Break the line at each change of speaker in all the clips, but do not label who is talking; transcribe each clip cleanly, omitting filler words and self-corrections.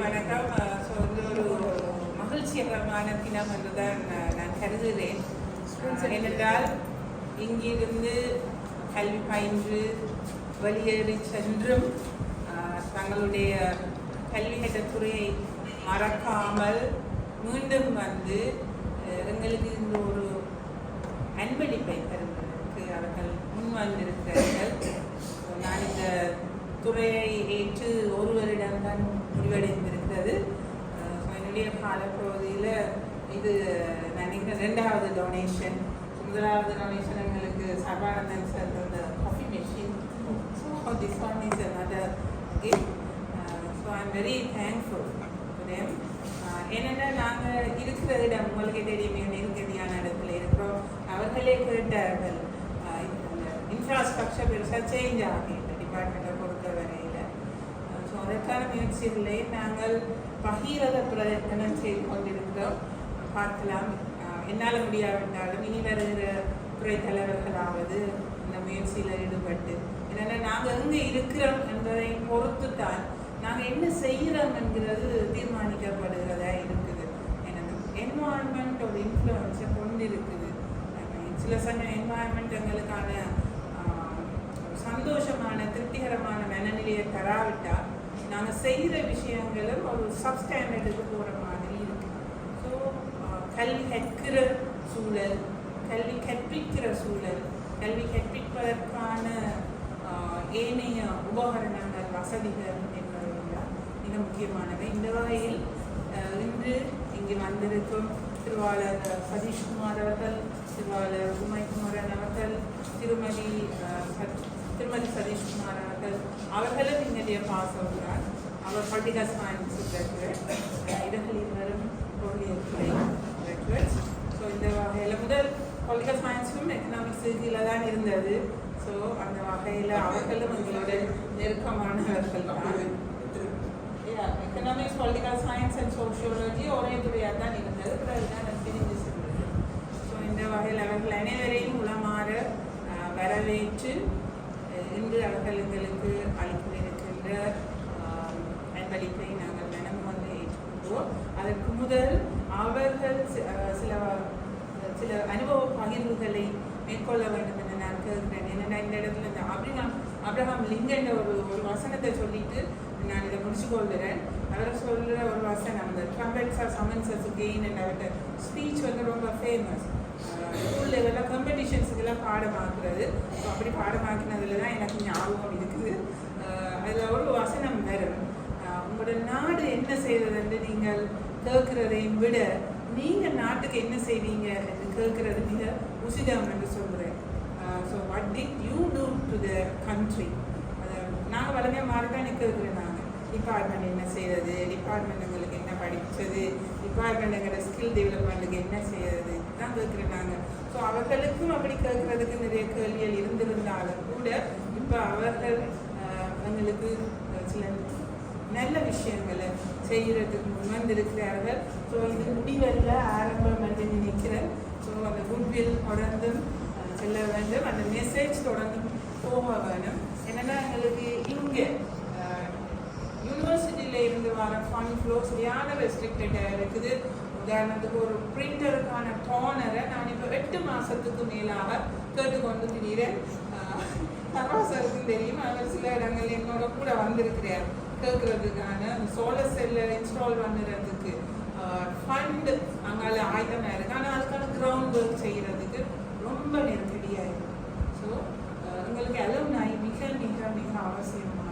வணக்கம். ஒரு மகிழ்ச்சிகரமான தினம் என்றுதான் நான் கருதுகிறேன். ஏனென்றால் இங்கிருந்து கல்வி பயின்று வெளியேறி சென்றும் தங்களுடைய கல்வி துறையை மறக்காமல் மீண்டும் வந்து எங்களுக்கு இந்த ஒரு அன்பளிப்பை தருவதற்கு அவர்கள் முன் வந்திருக்கிறார்கள். நான் இந்த துறையை ஏற்று ஒரு வருடம்தான் முடிவடைந்திருக்கிறது. என்னுடைய காலப்பகுதியில் இது நான் ரெண்டாவது டொனேஷன். முதலாவது டொனேஷன் எங்களுக்கு சர்வானந்தன் சார் அந்த coffee machine. So this one is another gift. So I am very thankful to them. ஏன்னா நாங்கள் இருக்கிற இடம் உங்களுக்கே தெரியுமே நெருக்கடியான இடத்துல இருக்கிறோம். அவர்களே கேட்டார்கள் இன்ஃப்ராஸ்ட்ரக்சர் பெருசாக சேஞ்ச் ஆகும் இந்த டிபார்ட்மெண்ட்டை பொறுத்த வரையில். ஸோ அதற்கான முயற்சிகளை நாங்கள் பகிரத பிரயத்தனம் செய்து கொண்டிருக்கிறோம். பார்க்கலாம், என்னால் முடியாவிட்டாலும் இனி வருகிற துறை தலைவர்களாவது இந்த முயற்சியில் ஈடுபட்டு, என்னென்னா நாங்கள் எங்கே இருக்கிறோம் என்பதை பொறுத்து தான் நாங்கள் என்ன செய்கிறோம் என்கிறது தீர்மானிக்கப்படுகிறதா இருக்குது. எனக்கு என்வாயன்மெண்ட் ஒரு இன்ஃப்ளூயன்ஸை கொண்டு இருக்குது. சில சமயம் என்வாயன்மெண்ட் எங்களுக்கான சந்தோஷமான திருப்திகரமான மனநிலையை தராவிட்டால் நாங்கள் செய்கிற விஷயங்களும் ஒரு சப்ஸ்டாண்டர்டுக்கு போகிற மாதிரி இருக்குது. ஸோ கல்வி கற்கிற சூழல், கல்வி கற்பிக்கிற சூழல், கல்வி கற்பிப்பதற்கான ஏனைய உபகரணங்கள், வசதிகள் என்பதெல்லாம் மிக முக்கியமானவை. இந்த வகையில் இன்று இங்கு வந்திருக்கும் திருவாளர் சதீஷ்குமார் அவர்கள், திருவாளர் உமைக்குமரன் அவர்கள், திருமதி சதீஷ்குமார் அவர்களும் என்னுடைய பாசம்தான். அவர் பொலிட்டிக்கல் சயின்ஸ் இடங்கள் இருவரும் கிராஜுவேட்ஸ். ஸோ இந்த வகையில் முதல் பொலிட்டிக்கல் சயின்ஸும் எக்கனாமிக்ஸ் இதில் தான் இருந்தது. ஸோ அந்த வகையில் அவர்களும் எங்களோட நெருக்கமானவர்கள் தான். Economics, political science and sociology ஒரே துறையாக தான் இருந்தது. பிறகு தான் அது பிரிஞ்சு சென்றது. ஸோ இந்த வகையில் அவர்கள் அனைவரையும் உளமாற வரவேற்று இன்று அவர்கள் எங்களுக்கு அளித்திருக்கின்ற அன்பளிப்பை நாங்கள் மனம் வந்து ஏற்றுக்கொண்டோம். அதற்கு முதல் அவர்கள் சில அனுபவ பகிர்வுகளை மேற்கொள்ள வேண்டும் என்று நான் கேட்கிறேன். என்னென்னா இந்த இடத்துல இந்த அப்ரஹாம் லிங்கன் ஒரு வசனத்தை சொல்லிட்டு நான் இதை முடிச்சு கொள்கிறேன். அவர் சொல்கிற ஒரு வசனம், அந்த ட்ரம்பெட்ஸ் ஆர் சமன்சஸ் கெயின் என்ற அவர்கிட்ட ஸ்பீச் வந்து ரொம்ப ஃபேமஸ். ஸ்கூல் லெவலில் காம்படிஷன்ஸுக்கெல்லாம் பாடமாக்குறது. ஸோ அப்படி பாடமாக்கினதுல தான் எனக்கு ஞாபகம் இருக்குது. அதில் ஒரு வசனம் வரும், உங்களோட நாடு என்ன செய்வதென்று நீங்கள் கேட்கிறதையும் விட நீங்கள் நாட்டுக்கு என்ன செய்வீங்க என்று கேட்கறது மிக உசிதம் என்று சொல்கிறேன். So what did you do to the country? அதை நாங்கள் வளமையாக மாறிதான் கேட்குறேன். நாங்கள் டிபார்ட்மெண்ட் என்ன செய்கிறது, டிபார்ட்மெண்ட் எங்களுக்கு என்ன படித்தது, டிபார்ட்மெண்ட் எங்களோட ஸ்கில் டெவலப்மெண்ட்டுக்கு என்ன செய்கிறது தான் கேட்குறேன் நாங்கள். ஸோ அவர்களுக்கும் அப்படி கேட்குறதுக்கு நிறைய கேள்விகள் இருந்திருந்தாலும் கூட இப்போ அவர்கள் எங்களுக்கு சில நல்ல விஷயங்களை செய்கிறதுக்கு முன்வந்திருக்கிறார்கள். ஸோ இது முடிவல்ல, ஆரம்பம் என்று நினைக்கிறேன். ஸோ அந்த குட்வில் தொடர்ந்தும் செல்ல வேண்டும், அந்த மெசேஜ் தொடர்ந்தும் போக வேணும். என்னென்னா எங்களுக்கு இங்கே யூனிவர்சிட்டியில் இருந்து வர ஃபண்ட் ஃப்ளோ சரியான ரெஸ்ட்ரிக்டடாக இருக்குது. உதாரணத்துக்கு ஒரு பிரிண்டருக்கான டோனரை நான் இப்போ 8 மாதத்துக்கு மேலாக கேட்டுக்கொண்டு திடீரென். சர்வாசருக்கும் தெரியும், அவர் சில இடங்கள் என்னோட கூட வந்திருக்கிறார் கேட்கறதுக்கான சோலார் செல்லை இன்ஸ்டால் பண்ணுறதுக்கு ஃபண்டு அங்கால ஆயுதமாக இருக்குது. ஆனால் அதுக்கான கிரவுண்ட் ஒர்க் செய்கிறதுக்கு ரொம்ப நெருக்கடியாக இருக்குது. ஸோ எங்களுக்கு அலுமினாய் மிக மிக மிக அவசியமான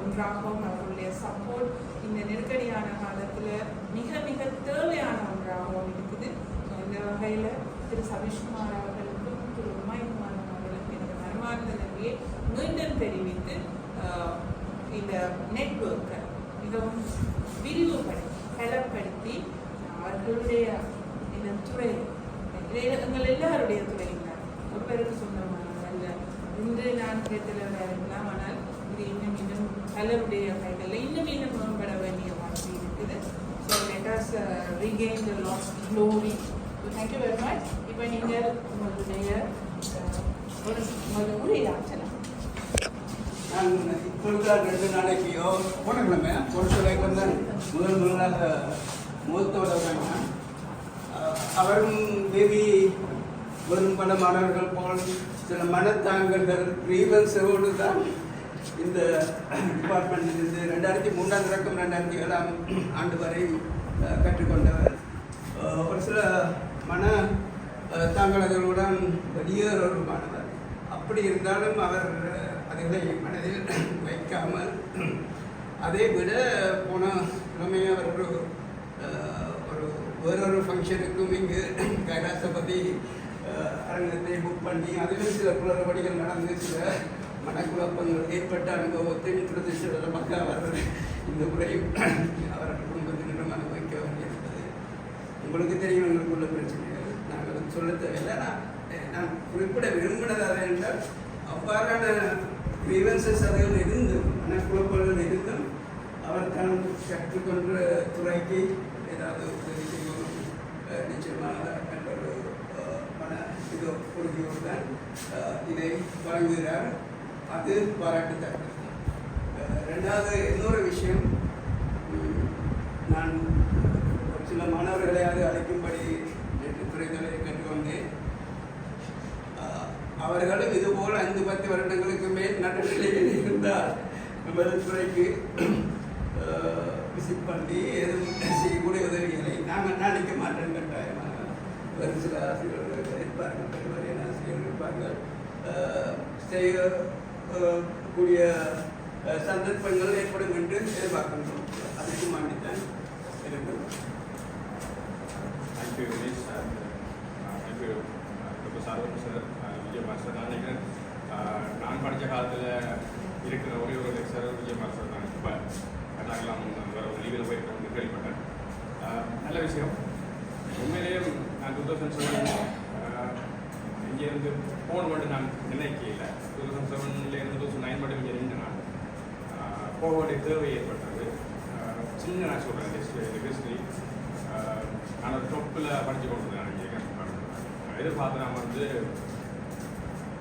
ஒன்றாகவும் அவர்களுடைய சப்போர்ட் இந்த நெருக்கடியான காலத்தில் மிக மிக தேவையான ஒன்றாகவும் இருக்குது. ஸோ இந்த வகையில் திரு சதீஷ்குமார் அவர்களுக்கும் திரு உமைக்குமார் அவர்களுக்கும் எனது மனமார்ந்த நன்றியை மீண்டும் தெரிவித்து இந்த நெட்வொர்க்கை மிகவும் பலப்படுத்தி அவர்களுடைய இந்த துறை எங்கள் எல்லாருடைய துறையும் தான் ஒருவருக்கு சொந்தமானதல்ல. இன்று நான் கேட்டதாக இருக்கலாம், ஆனால் இது இன்னும் பலருடைய கைகளில் இன்னும் மேம்பட வேண்டிய மாதிரி இருக்குது. So let us regain the lost glory. So thank you very much. இப்போ நீங்கள் உங்களுடைய உரையாற்றலாம்.
நான் இப்போ 2 நாளைக்கையோ போன கிழமை ஒரு சில தான் முதலாக மூத்தோட அவரும் தேவி வெறும் பல மாணவர்கள் போல் சில மனத்தாங்கல்கள் ரீவன்ஸோடு தான் இந்த டிபார்ட்மெண்ட்டிலிருந்து 2003 தொடக்கம் 2007 ஆண்டு வரை கற்றுக்கொண்டவர். ஒரு சில மன தாங்களர்களுடன் வெளியேற ஒரு மாணவர். அப்படி இருந்தாலும் அவர் அதுகளை மனதில் வைக்காமல் அதை விட போன கிழமை அவர் ஒரு வேறொரு ஃபங்க்ஷனுக்கும் இங்கு கைலாசபதி அரங்கத்தை புக் பண்ணி அதிலும் சில குளறுபடிகள் நடந்து சில மனக்குழப்பங்கள் ஏற்பட்ட அனுபவத்தின் பிரதிஷ்டமாக அவர் இந்த முறையும் அவர்கள் குடும்பத்தினரும் அனுபவிக்க வேண்டியிருந்தது. உங்களுக்கு தெரியும் எங்களுக்குள்ள பிரச்சனைகள் நாங்கள் சொல்ல தேவையில்லை. நான் குறிப்பிட விரும்பினதாக என்றால் அவ்வாறான கிரீவன்சஸ் அதுகள் இருந்தும் மனக்குழப்பங்கள் இருந்தும் அவர் தான் கற்றுக்கொண்ட துறைக்கு ஏதாவது உதவி செய்யணும் நிச்சயமாக என்ற ஒரு மன இது உறுதியோடு தான் இதை வழங்குகிறார். அது பாராட்டுத்தக்கது. ரெண்டாவது இன்னொரு விஷயம், நான் சில மாணவர்களையாவது அழைக்கும்படி நேற்று துறைகளை கற்றுக்கொண்டேன். அவர்களும் இதுபோல் 5-10 வருடங்களுக்கு மேல் நடுநிலையில் இருந்தால் நமது துறைக்கு விசிட் பண்ணி எதுவும் செய்யக்கூடிய உதவிகளை நாங்கள் நினைக்க மாட்டோம். கட்டாயமாக ஒரு சில ஆசிரியர்கள் இருப்பார்கள், பெருவரையான ஆசிரியர்கள் இருப்பார்கள். செய்யக்கூடிய சந்தர்ப்பங்கள் ஏற்படும் என்று எதிர்பார்க்கின்றோம். அதுக்கு மாண்டித்தான் இருக்கிறோம்.
Thank you Ramesh, thank you doctor Sarvan sir, Vijay master. நான் நினைக்கிறேன் நான் படித்த காலத்தில் இருக்கிற ஒரே ஒரு லெக்சர் விஜய் மாஸ்டர் தான். இப்போ நாங்களாம் வேறு ஒரு லீவில் போயிருக்கோம் கேள்விப்பட்டேன். நல்ல விஷயம். உண்மையிலேயே நான் 2007 இங்கேருந்து போன் மட்டும் நான் நினைக்கல. 2007 2009 மட்டும் இங்கே நின்று நான் போக வேண்டிய தேவை ஏற்பட்டது. சின்ன நான் சொல்கிறேன் ஹிஸ்ட்ரி நான் ஒரு டொப்பில் படித்து கொண்டு வந்தேன். எதிர்பார்த்து நான் வந்து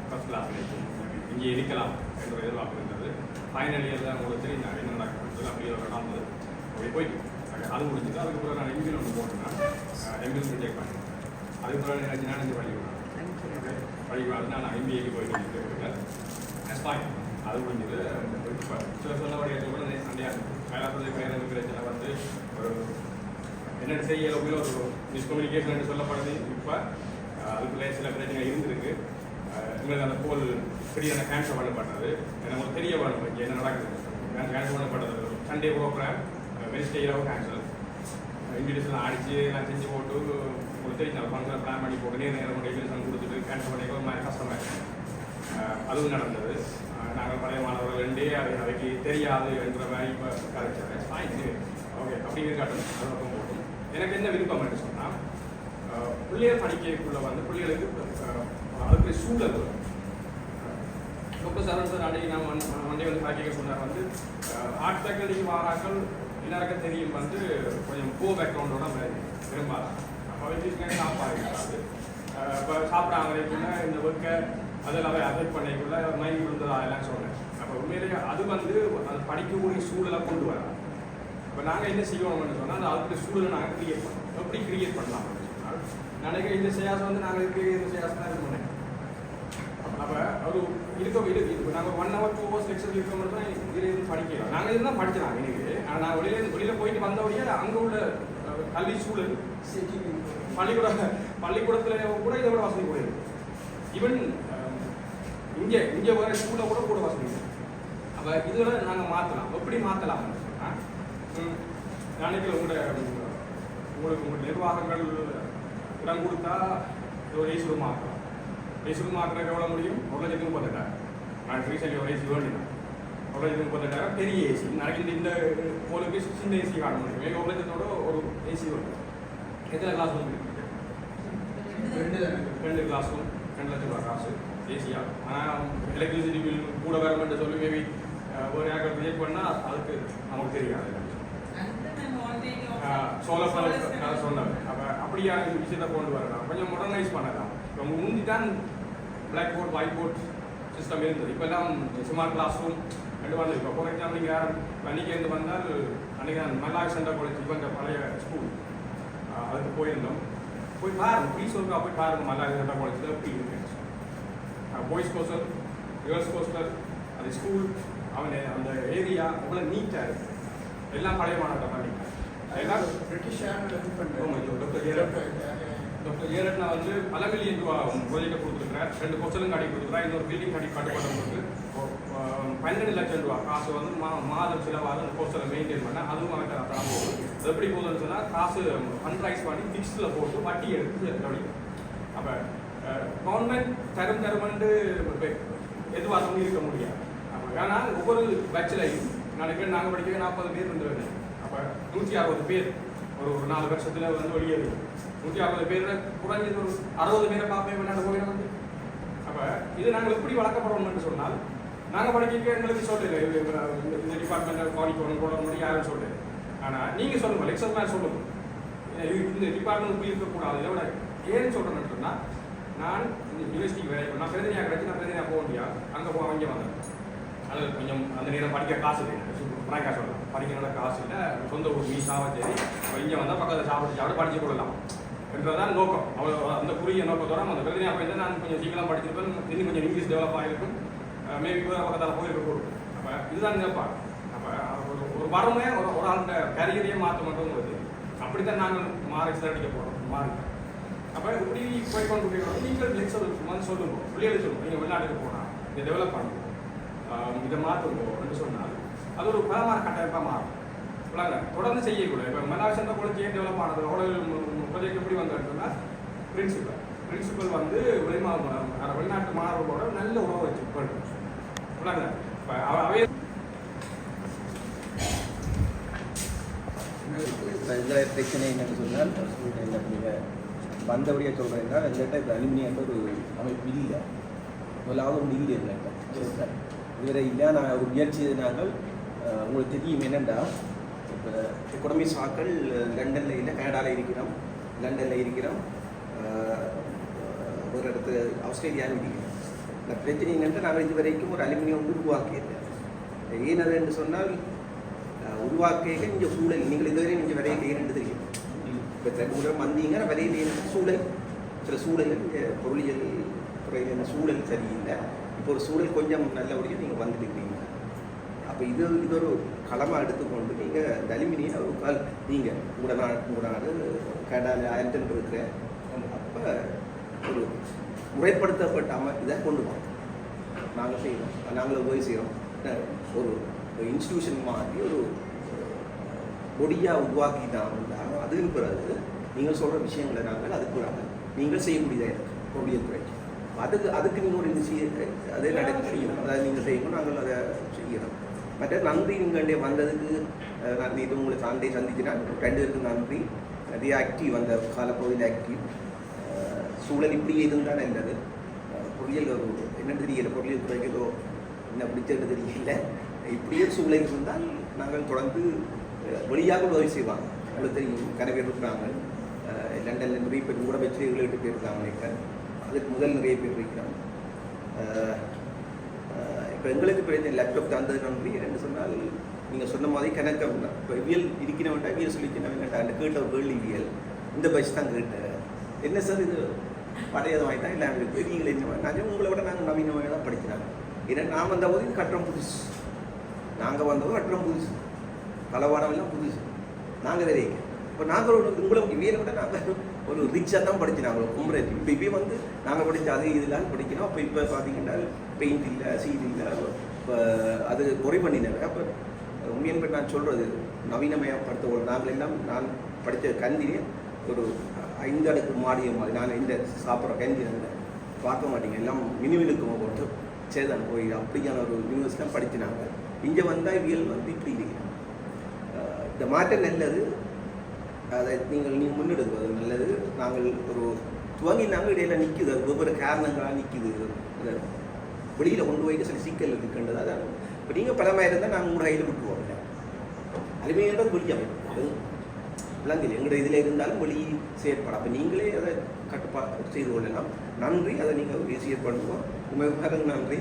ஃபஸ்ட் கிளாஸ் இங்கே இருக்கலாம் என்ற எதிர்பார்ப்பு இருந்தது. ஃபைனல் இயரில் உங்களுக்கு தெரியும் நான் என்ன நடக்கிறது அப்படியே நடந்தது. அப்படி போயிட்டு அது முடிஞ்சுட்டு அதுக்கப்புறம் நான் எம்பில் ஒன்று போட்டேன்னா எம்பில் ரிஜெக்ட் பண்ணேன். அதுக்கப்புறம் எனக்கு நான் இங்கே படிக்கிறேன் படிக்கிறது நான் எம்பிஏக்கு போயிட்டு இருக்கேன். அது முடிஞ்சது. இப்போ சொல்லபடியாக சொல்ல சண்டையாக கைலாசத்தை பேரமைப்பில் வந்து ஒரு என்ன செய்ய ஒரு மிஸ்கம்யூனிகேஷன் என்று சொல்லப்படுது. இப்போ அதுக்குள்ளே சில பிரச்சனை இருந்திருக்கு. எங்களுக்கு அந்த போல் பெரிய கேன்சல் பண்ணப்பட்டது. நமக்கு தெரிய வேணும் இங்கே என்ன நடக்குது. கேன்சல் பண்ணப்பட்டது சண்டே ப்ரோக்ராம் வெனிஸ்டே இரவு கேன்சல். இன்விடேஷன் அடித்து நான் செஞ்சு போட்டு உங்களுக்கு தெரியும் ஃபங்க்ஷனை பிளான் பண்ணி போட்டு நேரம் இன்விடேஷன் கொடுத்துட்டு கேன்சல் பண்ணிக்க மாதிரி கஷ்டமாக இருக்கு. அதுவும் நடந்தது. நாங்கள் பழைய மாணவர்கள் ரெண்டே அவைக்கு தெரியாது என்ற மாதிரி இப்போ கரைச்சாரு. ஓகே அப்படிங்கிற காட்டும் அது பக்கம் போட்டும். எனக்கு என்ன விருப்பம் என்று சொன்னால் பிள்ளைகள் படிக்கக்குள்ள வந்து பிள்ளைகளுக்கு அதுக்கு சூழல் டாக்டர் சரண் சார் அன்றைக்கி நான் மண்டே வந்து படிக்க சொன்னார் வந்து ஆர்ட் ஃபேக்கல்டிக்கு மாறாக்கள் எல்லாருக்கும் தெரியும் வந்து கொஞ்சம் போ பேக்ரவுண்டோட விரும்பாதான். அப்போ வச்சுருக்கேன் சாப்பாடு இப்போ சாப்பிட்றாங்க இந்த ஒர்க்கை அதெல்லாம் அஃபெக்ட் பண்ணிக்குள்ள மைண்ட் விழுந்ததா எல்லாம் சொன்னேன். அப்போ உண்மையிலேயே அது வந்து அது படிக்கக்கூடிய சூழலை கொண்டு வரலாம். இப்போ நாங்கள் என்ன செய்வோம்னு சொன்னால் அந்த அதுக்கு சூழலை நாங்கள் கிரியேட் பண்ணோம். எப்படி கிரியேட் பண்ணலாம் அப்படின்னு சொன்னால் நினைக்கிற இந்த சேயாசம் வந்து நாங்கள் இருக்கிற இந்த சேயாசம் தான் இது பண்ணேன். அப்போ அது இருக்க நாங்கள் 1 hour 2 hours லெக்சர் இருக்க மட்டும் தான் இதில் இருந்து படிக்கலாம். நாங்கள் இதுதான் படிச்சிடலாம் எனக்கு. ஆனால் நான் வெளியில் போயிட்டு வந்தபடியே அங்கே உள்ள கல்வி சூழல் பள்ளிக்கூடத்தில் கூட இதை விட வசதி கூட இருக்குது. ஈவன் இங்கே வர ஸ்கூலில் கூட வசதி. அப்போ இதில் நாங்கள் மாற்றலாம். எப்படி மாற்றலாம்னு சொன்னால் நாளைக்கு உங்களுக்கு நிர்வாகங்கள் இடம் கொடுத்தா ஒரு ஏசி ரூம் ஆக்கலாம். ஏசி ரூம் ஆக்குறதுக்கு எவ்வளோ முடியும்? 1,38,000. நான் ரீசெண்டாக ஒரு ஏசி வேண்டினேன். 1,38,000 பெரிய ஏசி. நாளைக்கு இந்த போலுக்கு சின்ன ஏசி காட்ட முடியும். 1,00,000 ஒரு ஏசி வரும். எத்தனை கிளாஸ் ரூம் இருக்குது? 2 கிளாஸ் ரூம் 2 லட்சம் ரூபா காசு ஏசியாக. ஆனால் எலக்ட்ரிசிட்டி பில் கூட வரமென்று சொல்லி மேபி ஒரு ஏக்கர் ரிஜெக்ட் பண்ணால் அதுக்கு நமக்கு தெரியாது. சோலர் பேனல் சொன்னாங்க. அப்போ அப்படியான விஷயத்தை கொண்டு வரலாம். கொஞ்சம் மாடர்னைஸ் பண்ணலாம். இப்போ முந்தி தான் blackboard whiteboard system இருந்தது. இப்போ எல்லாம் ஸ்மார்ட் கிளாஸ் ரூம் ரெண்டு வந்து இப்போ ஃபார் எக்ஸாம்பிள் நீங்கள் யாரும் அன்றைக்கி வந்தால் அன்றைக்கி நான் மல்லாய் சென்டர் காலேஜ் இப்போ இந்த பழைய ஸ்கூல் அதுக்கு போயிருந்தோம். போய் பாருங்க, ப்ளீஸ் ஒருக்கா போய் பாருங்க மல்லாய் சென்டர் காலேஜில் எப்படி இருக்கு. பாய்ஸ் ஹாஸ்டல், கேர்ள்ஸ் ஹாஸ்டல், அது ஸ்கூல், அவன் அந்த ஏரியா அவ்வளோ நீட்டாக இருக்குது. எல்லாம் பழைய மாணவர்கள் பண்ணிட்டாங்க. அதெல்லாம்
பிரிட்டிஷ்
டாக்டர் ஏரட்னா வந்து பல மில்லியன் ரூபா ப்ராஜெக்டை கொடுத்துருக்குறார். 2 ஹாஸ்டலும் கட்டி கொடுத்துருக்குறா. இன்னொரு பில்டிங் கட்டி கட்டுப்பட்டவங்களுக்கு 12 லட்சம் ரூபா காசு வந்து மாதம் செலவாக அந்த ஹாஸ்டலை மெயின்டைன் பண்ண அதுவும் அவன் போகுது. எப்படி போகுதுன்னு சொன்னால் காசு ஃபண்ட்ரைஸ் பண்ணி ஃபிக்ஸில் போட்டு வட்டி எடுத்து கவனிக்கும். அப்போ கவர்மெண்ட் தருமண்டு எதுவாக சொல்லி இருக்க முடியாது. அப்போ ஆனால் ஒவ்வொரு பேட்ச்லையும் நாங்கள் படிக்க 40 பேர் இருந்தது. அப்போ 160 பேர் ஒரு 4 வருஷத்தில் வந்து வெளியேறி 160 பேர் குறைஞ்சது ஒரு 60 பேரை பார்ப்பேன் விளையாட போகிறோம் வந்து. அப்போ இது நாங்கள் எப்படி வளர்க்கப்படுறோம்னு சொன்னால் நாங்கள் படிக்க எங்களுக்கு சொல்லலை இந்த டிபார்ட்மெண்ட்டில் பாடிக்கணும் போடணும் யாரும் சொல்லலை. ஆனால் நீங்கள் சொல்லுங்கள், லெக்சர் மேலே சொல்லுங்கள் இந்த டிபார்ட்மெண்ட் இப்படி இருக்கக்கூடாது. இதை விட ஏன்னு சொல்கிறேன்னு சொன்னால் நான் இந்த யூனிவர்சிட்டிக்கு வேலை நான் பிரதிநிதியாக கிடச்சி நான் பிரதிநிதியாக போக முடியாது. அங்கே போக இங்கே வந்தேன். அது கொஞ்சம் அந்த நேரம் படிக்க காசு இல்லை, ஃப்ராங்காக சொல்லலாம். படிக்கிறோட காசு இல்லை, சொந்த ஊர் மீசாவை சரி இங்கே வந்தால் பக்கத்தில் சாப்பிட்டு படித்து கொள்ளலாம் என்றதான் நோக்கம். அவ்வளோ அந்த குறுகிய நோக்கத்தோட அந்த பிரதிநிதியாக போயிருந்தால் நான் கொஞ்சம் சீக்கிரம் படிச்சிருப்பேன். இன்னும் கொஞ்சம் இங்கிலீஷ் டெவலப் ஆகிருக்கும், மேபி பக்கத்தில் போயிருக்கக்கூடும். அப்போ இதுதான் நினைப்பாங்க. அப்போ ஒரு வரமே ஒரு ஆண்ட கேரியரையே மாற்ற மட்டும் வருது. அப்படித்தான் நாங்கள் மார்க்ஸ் அடிக்க போகிறோம் மாறி. அப்போ இப்படி போய் கொண்டு போய்க்கிறோம். நீங்கள் லெக்சர் வந்து சொல்லுங்க, பிள்ளைகளை சொல்லுங்க, நீங்கள் வெளிநாட்டுக்கு போனால் இதை டெவலப் பண்ணுவோம், இதை மாற்றுவோம் என்று சொன்னால் அது ஒரு பலமான கட்டமைப்பாக மாறும். தொடர்ந்து செய்யக்கூடாது. இப்போ மல்லாய் சென்டர் காலேஜ் ஏன் டெவலப் ஆனது ப்ராஜெக்ட் எப்படி வந்ததுன்னா பிரின்சிபல் வந்து வெளிநாட்டு மாணவர்களோட நல்ல உறவு வச்சு பண்ணுறோம். இப்போ அவைய
இந்த பிரச்சனை என்னன்னு சொன்னால் நீங்கள் வந்தபடியாக சொல்கிறீங்கன்னா எங்கள்கிட்ட இப்போ அலுமினியன்ற ஒரு அமைப்பு இல்லை, முதலாவது ஒன்று இல்லை எங்கள்கிட்ட இதுவரை இல்லை. நான் ஒரு முயற்சி நாங்கள் உங்களுக்கு தெரியும் என்னென்னா இப்போ எக்கனாமிக்ஸ் ஆக்கள் லண்டனில் இல்லை, கனடாவில் இருக்கிறோம், லண்டனில் இருக்கிறோம், ஒரு இடத்துல ஆஸ்திரேலியாவில் இருக்கிறோம். இந்த பிரச்சனை என்னென்று நாங்கள் இது வரைக்கும் ஒரு அலுமினியம் உருவாக்கியிருக்கேன். ஏனது என்று சொன்னால் உருவாக்க இங்கே சூழல் நீங்கள் இதுவரை இங்கே வரையில் ஏன்னு தெரியும். இப்போ தன்னுடன் வந்தீங்கன்னா வரையில் சூழல் சில சூழல் இங்கே பொருளியல் துறையில் சூழல் சரியில்லை. இப்போ ஒரு சூழல் கொஞ்சம் நல்லபடியாக நீங்கள் வந்துட்டுருக்கீங்க. அப்போ இது ஒரு களமாக எடுத்துக்கொண்டு நீங்கள் இந்த அலுமினியம் ஒரு கால் நீங்கள் உங்களோட நாடு கனடாவில் ஆயிரத்தில் இருக்கிற அப்போ ஒரு முறைப்படுத்தப்பட்ட இதை கொண்டு போகிறோம். நாங்கள் செய்கிறோம், நாங்களும் போய் செய்கிறோம். ஒரு இன்ஸ்டிடியூஷன் மாதிரி ஒரு பொடியாக உருவாக்கிட்டாங்கன்னா அதுக்கு பிறகு நீங்கள் சொல்கிற விஷயங்களை நாங்கள் அதுக்கு நீங்கள் செய்யக்கூடியதாக இருக்குது பொருளியல் துறைக்கு. அதுக்கு நீங்கள் ஒரு அதே நடக்க செய்யணும், அதாவது நீங்கள் செய்யணும், நாங்கள் அதை செய்யணும். மற்ற நன்றி இங்கே வந்ததுக்கு நான் நேற்று உங்களை சார்ந்தே சந்திச்சுனா 2 பேருக்கு நன்றி. நிறைய ஆக்டிவ் அந்த காலப்பகுதியில் ஆக்டிவ் சூழல் இப்படியே இருந்தால் நல்லது. பொருளியல் ஒரு என்னென்னு தெரியல, பொருளியல் துறைக்கு ஏதோ என்ன பிடிச்சது தெரியல. இப்படியே சூழல் இருந்தால் நாங்கள் தொடர்ந்து வெளியாக உதவி செய்வாங்க. உங்களுக்கு தெரியும் கன பேர் இருக்கிறாங்க லண்டனில் நிறைய பேர் கூட வச்சு 7-8 பேர் இருக்காங்க. அதுக்கு முதல் நிறைய பேர் இருக்கிறாங்க. இப்போ எங்களுக்கு பிரச்சனை லேப்டாப் தந்தது நன்றி என்று சொன்னால் நீங்கள் சொன்ன மாதிரி கணக்கம் இப்போ இவியல் இருக்கிறவன்ட்டா இவியல் சொல்லிக்கிறவன்ட்டா அந்த கேட்ட ஒரு கேள்வியல் இந்த பஸ் தான் கேட்டேன். என்ன சார் இது பழையது வாங்கிட்டா இல்லை எங்களுக்கு நீங்கள் என்ன நாங்கள் உங்களை விட நாங்கள் நவீனமாக தான் படிக்கிறாங்க. ஏன்னா நான் வந்த போது கட்டுறம் புதுசு, நாங்கள் வந்தபோது கட்டுறம் புதுசு, பலவாடமெல்லாம் புதுசு, நாங்கள் வேற. இப்போ நாங்கள் ஒரு உங்களை இவியலை விட நாங்கள் ஒரு ரிச்சாக தான் படிச்சினாங்க கும்பரேஜ். இப்போ வந்து நாங்கள் படித்த அது இதெல்லாம் படிக்கணும். அப்போ இப்போ பார்த்தீங்கன்னா பெயிண்ட் இல்லை, சீட் இல்லை, இப்போ அது குறை பண்ணினாங்க. அப்போ உண்மையின்படி நான் சொல்கிறது நவீனமயப்படுத்த நாங்கள் எல்லாம் நான் படித்த கந்தினே ஒரு 5 அடுக்கு மாடிய மாதிரி நான் இந்த சாப்பிட்ற கந்தினை பார்க்க மாட்டீங்க, எல்லாம் மினிவிலுக்கு போட்டு சேதம் போய் அப்படியான ஒரு யூனிவர்சிட்டிலாம் படிச்சினாங்க. இங்கே வந்தால் இவியல் வந்து இப்படி இல்லை. இந்த மாற்றம் நல்லது, அதை நீங்கள் முன்னெடுப்பது நல்லது. நாங்கள் ஒரு துவங்கினாங்க இடையில நிற்குது, அது ஒவ்வொரு காரணங்களாக நிற்குது, வெளியில் கொண்டு போயிட்டு சில சிக்கல் இருக்குன்றது. அதான் இப்போ நீங்கள் பலமாக இருந்தால் நாங்கள் உங்களோட கையில் விட்டுருவோம். அலுமையானது வெளியாக விளங்கல எங்களோட இதில் இருந்தாலும் வெளி செயற்படும். அப்போ நீங்களே அதை கட்டுப்பாடு செய்து கொள்ளலாம். நன்றி, அதை நீங்கள் செயற்படுவோம். உங்கள் நன்றி.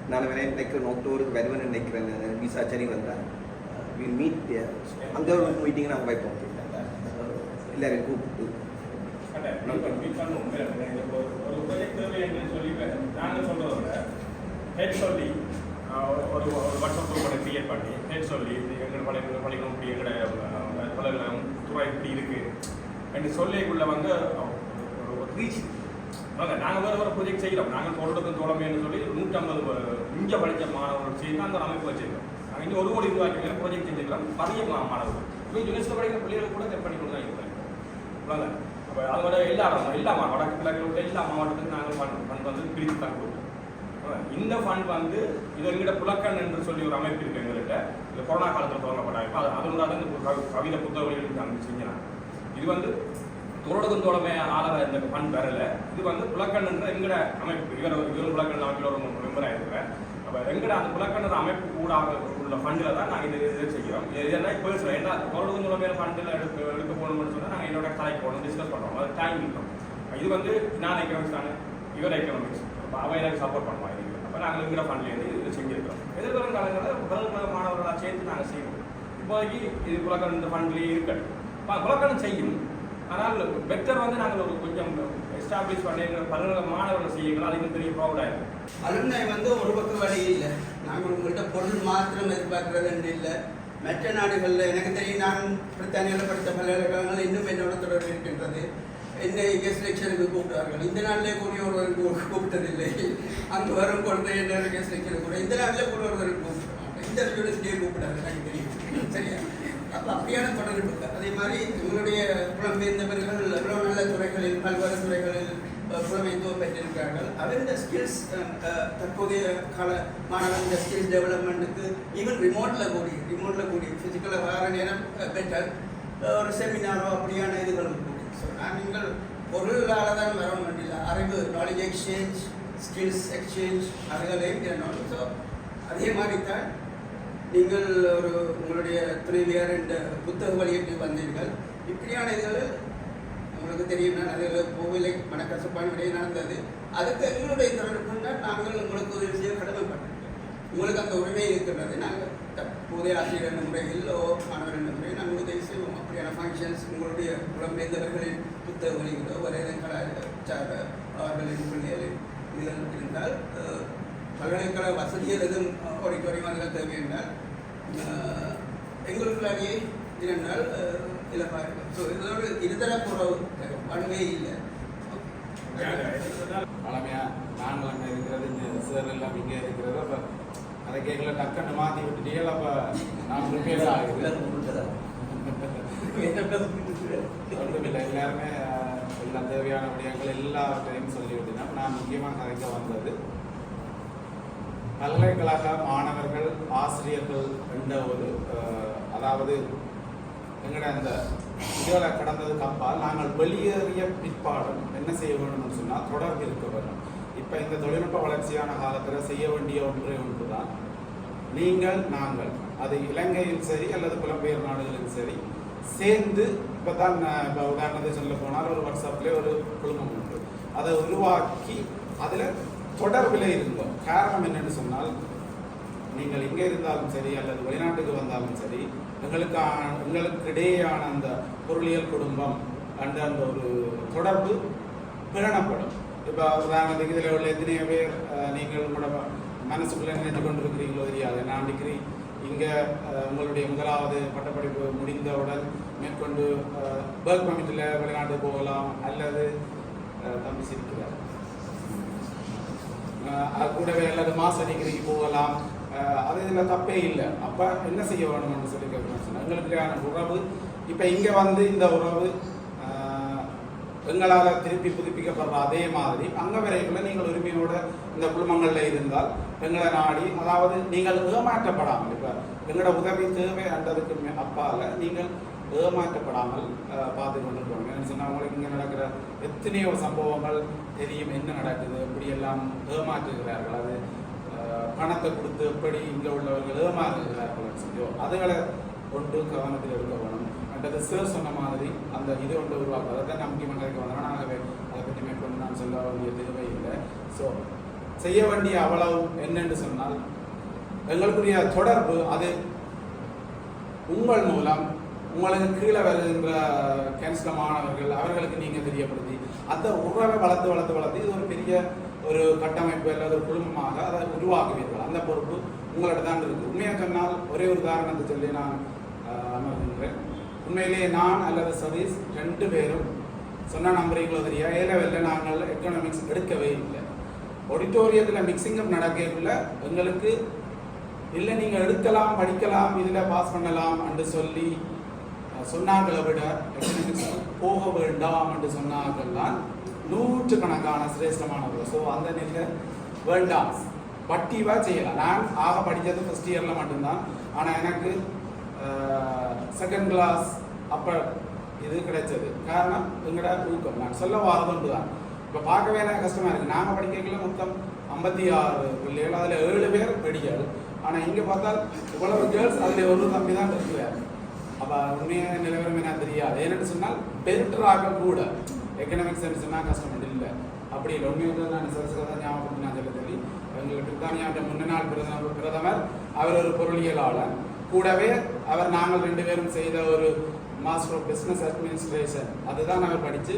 நான் நினைக்கிறேன் அக்டோபருக்கு வருவேன்னு நினைக்கிறேன். விசா சரி வந்தால் வில் மீட் அந்த ஒரு மீட்டிங்கை நாங்கள் வைப்போம். எல்லாரையும் கூப்பிட்டு
ஒரு ப்ரொஜெக்ட் சொல்லி நாங்கள் சொல்கிறத விட ஹெட் சொல்லி ஒரு வாட்ஸ்அப் குரூப் கிரியேட் பண்ணி ஹெட் சொல்லி எங்கள் பள்ளிகளும் இப்படி எங்களோட துறை இப்படி இருக்குது என்று சொல்லிக்குள்ளே வந்து ஒரு ரீச் நாங்கள் வேறு ப்ரொஜெக்ட் செய்கிறோம். நாங்கள் தோட்டத்துக்கு தோழமைன்னு சொல்லி 150 இங்கே படித்த மாணவர்கள் செய்து அந்த அமைப்பு வச்சுருக்கோம். நாங்கள் இங்கே 1 கோடி ரூபாய்க்கு ப்ரொஜெக்ட் செஞ்சுக்கிறோம். நிறைய மாணவர்கள் இப்போ யூனிவர்சிட்டி படிக்கிற பிள்ளைகள் கூட பண்ணி கொண்டு தான் இருக்கிறோம். அப்போ அதோட எல்லா வடக்கு கிழக்கில் உள்ள எல்லா மாவட்டத்துக்கும் நாங்கள் ஃபண்ட் வந்து பிரித்து தான் கொடுப்போம். இந்த ஃபண்ட் வந்து இது எங்கிட்ட புலக்கண் என்று சொல்லி ஒரு அமைப்பு இருக்குது எங்கள்கிட்ட. இந்த கொரோனா காலத்தில் தொடங்கப்பட்டாங்க. அதனால தான் இந்த கவிதை புத்தகங்களுக்கு நாங்கள் செஞ்சாங்க. இது வந்து தோழதும் தோழமை ஆளவ இந்த ஃபண்ட் வரல. இது வந்து புலக்கண் என்ற எங்கட அமைப்பு. இவரும் புலக்கண் அமைப்பில் ஒரு மெம்பராக இருக்கிறேன். அப்போ எங்கட அந்த புலக்கணர் அமைப்பு கூடாக உள்ள ஃபண்டில் தான் நாங்கள் இதை செய்கிறோம். இதெல்லாம் இப்போ ஏன்னா தோழதும் தோழமையான ஃபண்டில் எடுக்க போகணும்னு சொன்னால் நாங்கள் என்னோட கலைக்கு போகணும் டிஸ்கஸ் பண்ணுறோம். அது டைம் இருக்கும். இது வந்து நான் எக்கனாமிக்ஸ் தானே, இவர் எக்கனாமிக்ஸ். அப்போ அவன் எனக்கு சப்போர்ட் பண்ணுவாங்க. அப்போ நாங்கள் எங்கிற ஃபண்ட்லேருந்து இது செஞ்சுருக்கிறோம். எதிர்வரும் காலங்களில் புலக்கண மாணவர்களாக சேர்த்து நாங்கள் செய்வோம். இப்போதைக்கு இது புலக்கண் இந்த ஃபண்ட்லேயே இருக்கட்டும். புலக்கணம் செய்யும். ஆனால் பெட்டர் வந்து நாங்கள் ஒரு கொஞ்சம் எஸ்டாப்ளிஷ் பண்ணி பல்கலை மாணவர்கள் செய்யுங்கள். அது இன்னும் பெரிய ப்ராப்ளம் ஆகிடும்.
அலுமினை வந்து ஒரு பக்கம் வழி இல்லை. நாங்கள் உங்கள்கிட்ட பொருள் மாத்திரம் எதிர்பார்க்கறது இல்லை. மற்ற நாடுகளில் எனக்கு தெரியும், நான் பிரித்தானியாவில் படித்த பல்கலைக்கழகங்கள் இன்னும் என்னோட தொடர்பு இருக்கின்றது. என்னை கெஸ்ட் லெக்சருக்கு கூப்பிட்டார்கள். இந்த நாட்டிலே கூடிய ஒருவருக்கு கூப்பிட்டதில்லை. அங்கே வரும் குழந்தை என்ன கெஸ்ட் லெக்சருக்கு கூட இந்த நாட்டிலே கூட ஒருவருக்கு கூப்பிடுவாங்க. இந்த யூனிவர்சிட்டியை கூப்பிடாது எனக்கு தெரியும். சரியா? அப்போ அப்படியான தொடர்பு. அதே மாதிரி எங்களுடைய புலம்பெயர்ந்தவர்கள் எவ்வளோ நல்ல துறைகளில் பல்வேறு துறைகளில் புலமைத்துவம் பெற்றிருக்கிறார்கள். அவர் இந்த ஸ்கில்ஸ் தற்போதைய கால மாணவர் இந்த ஸ்கில்ஸ் டெவலப்மெண்ட்டுக்கு ஈவன் ரிமோட்டில் கூடிய ஃபிசிக்கலாக வர நேரம் பெட்டர் ஒரு செமினாரோ அப்படியான இதுகளும் கூடிய. ஸோ நீங்கள் பொருளால் தான் வர வேண்டிய அறிவு நாலேஜ் எக்ஸ்சேஞ்ச் ஸ்கில்ஸ் எக்ஸ்சேஞ்ச் அதுகளையும் திறனும். ஸோ அதே மாதிரி தான் நீங்கள் ஒரு உங்களுடைய துணைவியார் என்ற புத்தக வழியேற்று வந்தீர்கள். இப்படியான இதுகளில் உங்களுக்கு தெரியும்னா நிறைய கோவிலை மனக்கசப்பான விடையே நடந்தது. அதுக்கு எங்களுடைய தொடர்புன்னா நாங்கள் உங்களுக்கு உதவி செய்ய கடமைப்பட்டோம். உங்களுக்கு அந்த உரிமை இருக்கின்றது. நாங்கள் தற்போதைய ஆசிரியர் என்ற முறையில் மாணவர் என்ற முறையில் நாங்கள் உதவி செய்வோம். அப்படியான ஃபங்க்ஷன்ஸ் உங்களுடைய புலம்பெயர்ந்தவர்களின் புத்தக வழிகளோ வரைய கலாச்சார அவர்களின் பிள்ளைகளின் இதுகள் இருந்தால் பல்கலைக்கழக வசதிகள் எதுவும் ஆடிட்டோரியம் தேவை என்றால் எங்களுக்குள்ளாரியே 2 நாள் இலப்பாக இருக்கும். ஸோ இதோட இருதரப்பு உறவு ஒன்வே இல்லை.
பழமையாக நாங்கள் அங்கே இருக்கிறது இந்த சார் எல்லாம் இங்கே இருக்கிறது. அப்போ அதை கேட்கல டக்குன்னு மாற்றி விட்டுட்டீங்க. அப்போ நான் ப்ரிப்பேர் ஆகுது ஒன்றுமில்லை. எல்லாருமே எல்லாம் தேவையான விடயங்கள் எல்லாவற்றையும் சொல்லிவிட்டேன். நான் முக்கியமாக கதைக்க வந்தது பல்கலைக்கழக மாணவர்கள் ஆசிரியர்கள் என்ற ஒரு அதாவது எங்கட அந்த இதில் கடந்ததுக்கு அப்பால் நாங்கள் வெளியேறிய பிற்பாடும் என்ன செய்ய வேண்டும்னு சொன்னால் தொடர்பு இருக்க வேண்டும். இப்போ இந்த தொழில்நுட்ப வளர்ச்சியான காலத்தில் செய்ய வேண்டிய ஒன்று தான் நீங்கள் நாங்கள் அது இலங்கையில் சரி அல்லது புலம்பெயர் நாடுகளில் சரி சேர்ந்து இப்போ தான் இப்போ உதாரணத்தை சொல்ல போனால் ஒரு வாட்ஸ்அப்லேயே ஒரு குழுமம் உண்டு. அதை உருவாக்கி அதில் தொடர்பில் இருந்தோம். காரணம் என்னென்னு சொன்னால் நீங்கள் இங்கே இருந்தாலும் சரி அல்லது வெளிநாட்டுக்கு வந்தாலும் சரி எங்களுக்கு இடையேயான அந்த பொருளியல் குடும்பம் அந்த ஒரு தொடர்பு பிரணப்படும். இப்போ உதாரணத்துக்கு இதில் உள்ள எத்தனையோ பேர் நீங்கள் உங்களோட மனசுக்குள்ளே நினைத்து கொண்டிருக்கிறீங்களோ தெரியாது. நான் டிகிரி இங்கே உங்களுடைய முதலாவது பட்டப்படிப்பு முடிந்தவுடன் மேற்கொண்டு ஒர்க் பர்மிட்டில் வெளிநாட்டு போகலாம் அல்லது தம்பி சிரிக்கிறார் கூடவே அல்லது மாஸ்டர் டிகிரிக்கு போகலாம். அது இதில் தப்பே இல்லை. அப்போ என்ன செய்ய வேணும்னு சொல்லி கேட்கணும்னு சொன்னால் எங்களுக்கான உறவு இப்போ இங்கே வந்து இந்த உறவு எங்களால் திருப்பி புதுப்பிக்கப்படுற அதே மாதிரி அங்கே வரைக்குள்ள நீங்கள் உரிமையோட இந்த குடும்பங்களில் இருந்தால் எங்களை நாடி அதாவது நீங்கள் ஏமாற்றப்படாமல் இப்போ எங்களோட உதவி தேவை அன்றதுக்கு அப்பால் நீங்கள் ஏமாற்றப்படாமல் பார்த்து கொண்டு போகணும். என்ன சொன்னால் அவங்களுக்கு இங்கே நடக்கிற எத்தனையோ சம்பவங்கள் தெரியும். என்ன நடக்குது எப்படியெல்லாம் ஏமாற்றுகிறார்கள், அது பணத்தை கொடுத்து எப்படி இங்கே உள்ளவர்கள் ஏமாறுகிறார்கள் சொல்லியோ அதுகளை கொண்டு கவனத்தில் எடுக்க வேணும். அண்டது சார் சொன்ன மாதிரி அந்த இதை ஒன்று உருவாக்குறது தான் நம்பிக்கை மன்றத்துக்கு வந்தோம்னா ஆகவே அதை பற்றி மேற்கொண்டு நான் சொல்ல வேண்டிய தேவை இல்லை. ஸோ செய்ய வேண்டிய அவ்வளவு என்னென்று சொன்னால் எங்களுக்குரிய தொடர்பு அது உங்கள் மூலம் உங்களுக்கு கீழே வருகின்ற கேன்சர் மாணவர்கள் அவர்களுக்கு நீங்கள் தெரியப்படுத்தி அந்த உறவை வளர்த்து இது ஒரு பெரிய ஒரு கட்டமைப்பு அல்லது ஒரு குடும்பமாக அதை உருவாக்குவீர்கள். அந்த பொறுப்பு உங்கள்கிட்ட தான் இருக்குது. உண்மையாக சொன்னால் ஒரே ஒரு உதாரணத்தை சொல்லி நான் அமர்கின்றேன். உண்மையிலேயே நான் அல்லது சதீஷ் 2 பேரும் சொன்ன நம்புறீங்களோ தெரியா A-level நாங்கள் எக்கனாமிக்ஸ் எடுக்கவே இல்லை. ஆடிட்டோரியத்தில் மிக்சிங்கும் நடக்கக்குள்ள எங்களுக்கு இல்லை நீங்கள் எடுக்கலாம் படிக்கலாம் இதில் பாஸ் பண்ணலாம் என்று சொல்லி சொன்னாங்களை விட எக்கனாமிக்ஸ் போக வேண்டாம் என்று சொன்னார்கள் தான் 100கணக்கான சிரேஷ்டமானவர்கள். ஸோ அந்த நிலையில் வேண்டாம் பட்டிவாக செய்யலாம். நான் ஆக படித்தது ஃபர்ஸ்ட் இயரில் மட்டும்தான். ஆனால் எனக்கு செகண்ட் கிளாஸ் அப்போ இது கிடைச்சது. காரணம் எங்களோட ஊக்கம். நான் சொல்ல வாரதுண்டு தான். இப்போ பார்க்கவே எனக்கு கஷ்டமாக இருக்குது. நாங்கள் படிக்கல மொத்தம் 56 பிள்ளைகள், அதில் 7 பேர் பெடிகள். ஆனால் இங்கே பார்த்தால் இவ்வளவு கேர்ள்ஸ் அதில் ஒரு தம்பி தான் இருக்கிறார். அப்போ உண்மையான நிலவரம் என்ன தெரியாது. ஏன்னு சொன்னால் பெருட்டராக கூட எக்கனாமிக்ஸ் சொன்னால் கஷ்டம் இல்லை. அப்படி இல்லை. உண்மையாக நான் சரஸ்வதான் ஞாபகப்படுத்தி நான் சொல்ல சொல்லி எங்களுக்கு பிரித்தானியாவின் முன்னாள் பிரதமர் அவர் ஒரு பொருளியலாளர். கூடவே அவர் நாங்கள் 2 பேரும் செய்த ஒரு மாஸ்டர் ஆஃப் பிஸ்னஸ் அட்மினிஸ்ட்ரேஷன் அதுதான் அவர் படித்து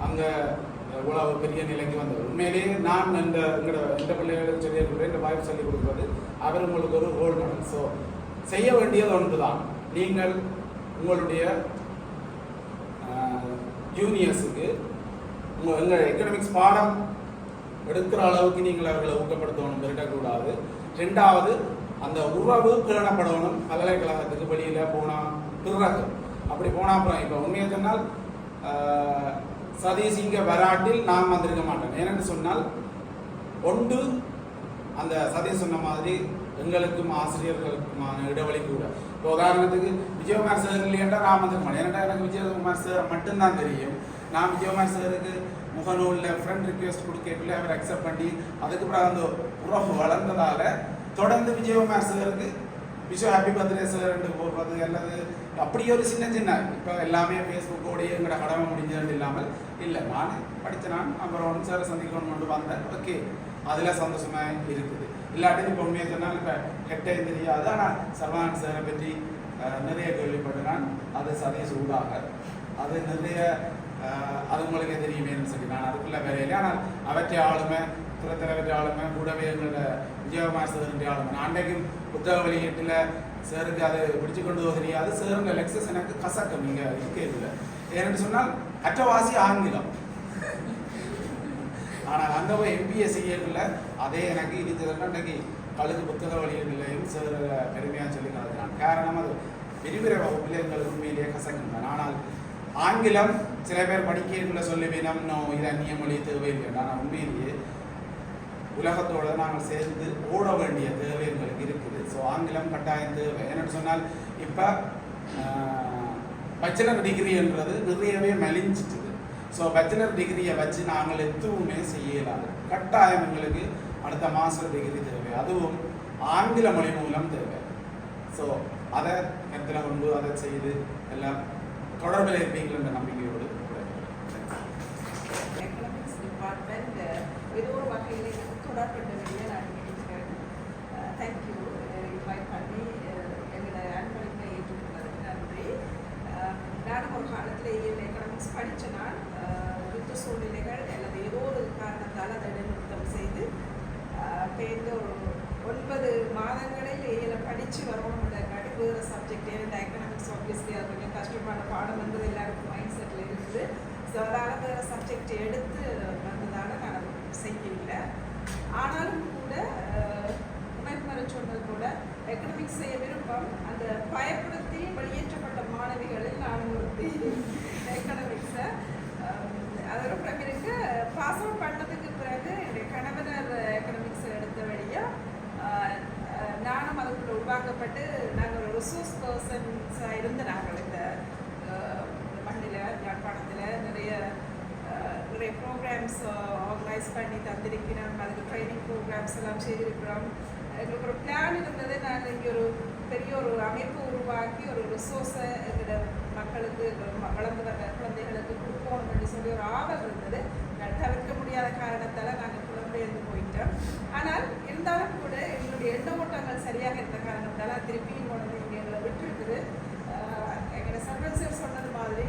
அங்கே இவ்வளவு பெரிய நிலைக்கு வந்தவர். உண்மையிலேயே நான் இந்த பிள்ளைகளுக்கு சொல்லி கொடுக்குறேன், இந்த வாய்ப்பு சொல்லிக் கொடுக்குறது அவர் உங்களுக்கு ஒரு ரோல் மாடல். ஸோ செய்ய வேண்டியது ஒன்று தான். நீங்கள் உங்களுடைய ஜூனியர்ஸுக்கு எங்கள் எக்கனாமிக்ஸ் பாடம் எடுக்கிற அளவுக்கு நீங்கள் அவர்களை ஊக்கப்படுத்தணும், இருக்கக்கூடாது. 2வது அந்த உறவு பேணப்படணும். பல்கலைக்கழகத்துக்கு வெளியில் போனால் பிறகு அப்படி போனால் அப்புறம் இப்போ உண்மையை சொன்னால் சதீஷ் இங்கே வராட்டில் நான் வந்திருக்க மாட்டேன். ஏனென்று சொன்னால் ஒன்று அந்த சதீஷ் சொன்ன மாதிரி எங்களுக்கும் ஆசிரியர்களுக்குமான இடைவெளி கூட. இப்போ உதாரணத்துக்கு விஜயகுமார் சார் இல்லையென்றா நான் வந்திருக்க மாட்டேன். ஏன்னா எனக்கு விஜயகுமார் சார் மட்டும்தான் தெரியும். நான் விஜயகுமார் சாருக்கு முகநூலில் ஃப்ரெண்ட் ரிக்வெஸ்ட் கொடுக்கல அவர் அக்செப்ட் பண்ணி அதுக்கப்புறம் அந்த உறவு வளர்ந்ததால தொடர்ந்து விஜயகுமார் சாருக்கு விஷயம் ஹாப்பி பர்த்டே சார் போடுறது அல்லது அப்படி ஒரு சின்ன இப்போ எல்லாமே ஃபேஸ்புக்கோடைய எங்களோட கடமை முடிஞ்சது இல்லாமல் இல்லை. நான் படித்த நான் அப்புறம் சாரை சந்திக்கணும் கொண்டு வந்தேன். ஓகே, அதில் சந்தோஷமாக இருக்குது. இல்லாட்டி இப்போ உண்மையாக சொன்னால் இப்போ கெட்டே தெரியாது. ஆனால் சர்வானந்த் சாரை பற்றி நிறைய கேள்விப்பட்டேன். அது சதீஷ் ஊடாக அது நிறைய அது உங்களுக்கே தெரியுமேன்னு சொல்லி நான் அதுக்குள்ளே வேற இல்லை. ஆனால் அவற்றை ஆளுமை துறைத்தலைவற்றை ஆளுமை கூடவே எங்களோட விஜயகுமார் சார் ஆளுமை. நான் அன்றைக்கும் புத்தக வெளியீட்டில் சாருக்கு அதை பிடிச்சு கொண்டு போக தெரியாது. சாருங்க லெக்சஸ் எனக்கு கசக்கம் நீங்கள் இருக்கல. ஏன்னு சொன்னால் அற்றவாசி ஆங்கிலம். ஆனால் அந்த MBA செய்யல அதே எனக்கு இருக்கிறதுனா அன்றைக்கு கழுகு புத்தக வெளியீட்டிலையும் சார் பெருமையாக சொல்லி கலக்கிறான். காரணம் அது விரிவுரை வகுப்பில் எங்களுக்கு உண்மையிலேயே கசக்கம் தான். ஆனால் ஆங்கிலம் சில பேர் படிக்கிறதுக்குள்ள சொல்லுவேன் இது அந்நிய மொழி தேவையில்லை. ஆனால் உண்மையிலேயே உலகத்தோடு நாங்கள் சேர்ந்து ஓட வேண்டிய தேவை எங்களுக்கு இருக்குது. ஸோ ஆங்கிலம் கட்டாயம் தேவை. என்னென்னு சொன்னால் இப்போ பேச்சுலர் டிகிரின்றது நிறையவே மெலிஞ்சிட்டுது. ஸோ பேச்சுலர் டிகிரியை வச்சு நாங்கள் எதுவுமே செய்யலாது. கட்டாயம் எங்களுக்கு அடுத்த மாஸ்டர் டிகிரி தேவை, அதுவும் ஆங்கில மொழி மூலம் தேவை. ஸோ அதை கருத்தில் கொண்டு அதை செய்து எல்லாம் தொடர்பில் இருப்பீங்கள நம்பிக்கையோடு
எக்கனாமிக்ஸ் டிபார்ட்மெண்ட் ஏதோ ஒரு வகையில் தொடர்புடைய நான் நினைக்கிறேன். தேங்க்யூ இன்வைட் பண்ணி எங்களோட அன்பளிப்பை ஏற்றுக்கொண்டதுக்கு நன்றி. நானும் ஒரு காலத்தில் எக்கனாமிக்ஸ் படித்த நான் யுத்த சூழ்நிலைகள் அல்லது ஏதோ ஒரு காரணத்தால் அதை இடைநிறுத்தம் செய்து பேருந்து ஒரு 9 மாதங்களில் ஏழை படித்து வரணுன்றதுக்காட்டி வேறு சப்ஜெக்ட் ஏன்னா எக்கனாமிக்ஸ் ஆப்வியஸ்லி அது கொஞ்சம் கஷ்டமான பாடம் வந்து எல்லாருக்கும் மைண்ட் செட்டில் இருக்குது. ஸோ அதனால் வேறு சப்ஜெக்ட் எடுத்து வந்ததால் நான் செய்யல. ஆனாலும் கூட உண்மைக்குமர சொன்னது கூட எக்கனாமிக்ஸ் செய்ய விருப்பம் அந்த பயப்படுத்தி வெளியேற்றப்பட்ட மாணவிகளில் நான் ஒருத்தி. எக்கனாமிக்ஸை அதோட பிறகு பாஸ் அவுட் பண்ணதுக்கு பிறகு என்னுடைய கணவனர் எக்கனாமிக்ஸ் எடுத்த வழியாக நானும் அதுக்குள்ள உருவாக்கப்பட்டு நாங்கள் ஒரு ரிசோர்ஸ் பர்சன்ஸாக இருந்து நாங்கள் இந்த மண்ணில் யாழ்ப்பாணத்தில் நிறைய ப்ரோக்ராம்ஸ் ஆர்கனைஸ் பண்ணி தந்திருக்கிறோம். அதுக்கு ட்ரைனிங் ப்ரோக்ராம்ஸ் எல்லாம் செய்திருக்கிறோம். எங்களுக்கு ஒரு பிளான் இருந்தது. நாங்கள் இங்கே ஒரு பெரிய ஒரு அமைப்பு உருவாக்கி ஒரு ரிசோர்ஸை எங்களோட மக்களுக்கு வளர்ந்து வர குழந்தைகளுக்கு கொடுப்போம் அப்படின்னு சொல்லி ஒரு ஆவல் இருந்தது. தவிர்க்க முடியாத காரணத்தால் நாங்கள் குழந்தை புலம்பெயர்ந்து போயிட்டோம். ஆனால் இருந்தாலும் கூட எங்களுடைய எண்ண ஓட்டங்கள் சரியாக இருந்த காரணத்தால் திருப்பியும் கொண்டு இங்கே எங்களை விட்டுருக்குது. எங்களோட சர்வன்சர் சொன்னது மாதிரி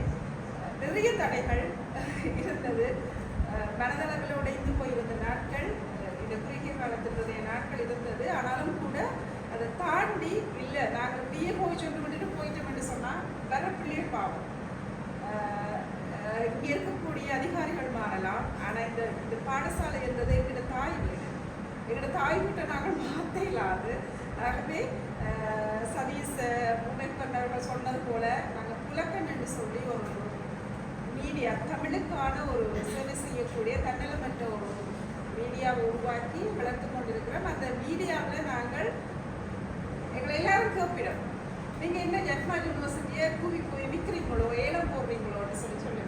நிறைய தடைகள் இருந்தது. மனதளவில் உடைந்து போயிருந்த நாட்கள், இந்த குறுகிய காலத்தினுடைய நாட்கள் இருந்தது. ஆனாலும் கூட அதை தாண்டி இல்லை நாங்கள் இப்படியே போய் சொல்லி விட்டுட்டு போயிட்டோம் என்று சொன்னால் வர பிள்ளைகள் பாவம். இங்கே இருக்கக்கூடிய அதிகாரிகள் மாறலாம், ஆனால் இந்த பாடசாலை என்பது எங்களோட தாய் வீடு. எங்களோட தாய் வீட்டை நாங்கள் மாற்ற இல்லாது. ஆகவே சதீஷ் முனைப்பவர்கள் சொன்னது போல நாங்கள் புலக்கன் என்று சொல்லி ஒரு மீடியா, தமிழுக்கான ஒரு சேவை செய்யக்கூடிய தன்னலமற்ற ஒரு மீடியாவை உருவாக்கி வளர்த்து கொண்டிருக்கிறோம். அந்த மீடியாவில் நாங்கள் எங்களை எல்லாரும் கேட்பிடும், நீங்கள் என்ன ஜெஃப்னா யூனிவர்சிட்டியை கூவி போய் விற்கிறீங்களோ ஏலம் போடுறீங்களோன்னு சொல்லுங்க.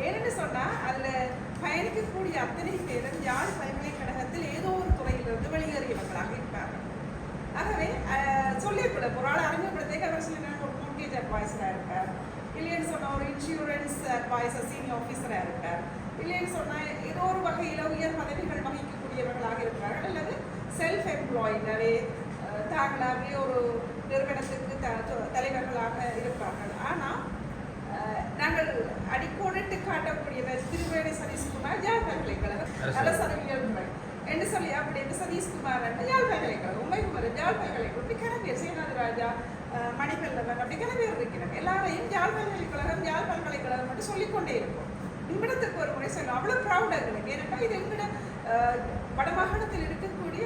ஏன்னு சொன்னால் அதில் பயணிக்கக்கூடிய அத்தனை பேரும் யாழ் பல்கலைக்கழகத்தில் ஏதோ ஒரு துறையிலிருந்து வெளியேறியவர்களாக இருப்பார்கள். ஆகவே சொல்லிக்கூட ஒரு ஆள் அறிமுகப்படுத்த அவர் சொல்லி ஒரு மோர்கேஜ் அட்வைஸராக இருப்பார், இல்லைன்னு சொன்னால் ஒரு இன்சூரன்ஸ் அட்வைசர் சீனியர் ஆஃபீஸராக இருப்பார், இல்லைன்னு சொன்னால் ஏதோ ஒரு வகையில் உயர் பதவிகள் வகிக்கக்கூடியவர்களாக இருக்கிறார்கள், அல்லது செல்ஃப் எம்ப்ளாய்டாகவே தாங்களாகவே ஒரு நிறுவனத்துக்கு தலைவர்களாக இருப்பார்கள். ஆனால் நாங்கள் அடிக்கோடிட்டு காட்டக்கூடியவர் திருவேணி சதீஷ்குமார் யாழ் பல்கலைக்கழகம் அரசு அறிவியல் துறை என்று சொல்லி அப்படி சதீஷ்குமார் யாழ் பல்கலைக்கழகம், உமைகுமார் யாழ் பல்கலைக்கழகம், இப்படி கணவர் சேனாதிராஜா மணிகல்லவன் அப்படி கணவர் இருக்கிறோம். எல்லாரையும் யாழ் பல்கலைக்கழகம் மட்டும் சொல்லிக்கொண்டே இருக்கும். நிமிடத்துக்கு ஒரு முறை சொல்லும். அவ்வளோ ப்ரௌடாக இருக்கு. ஏன்னா இது எங்கட வடமாகாணத்தில் இருக்கக்கூடிய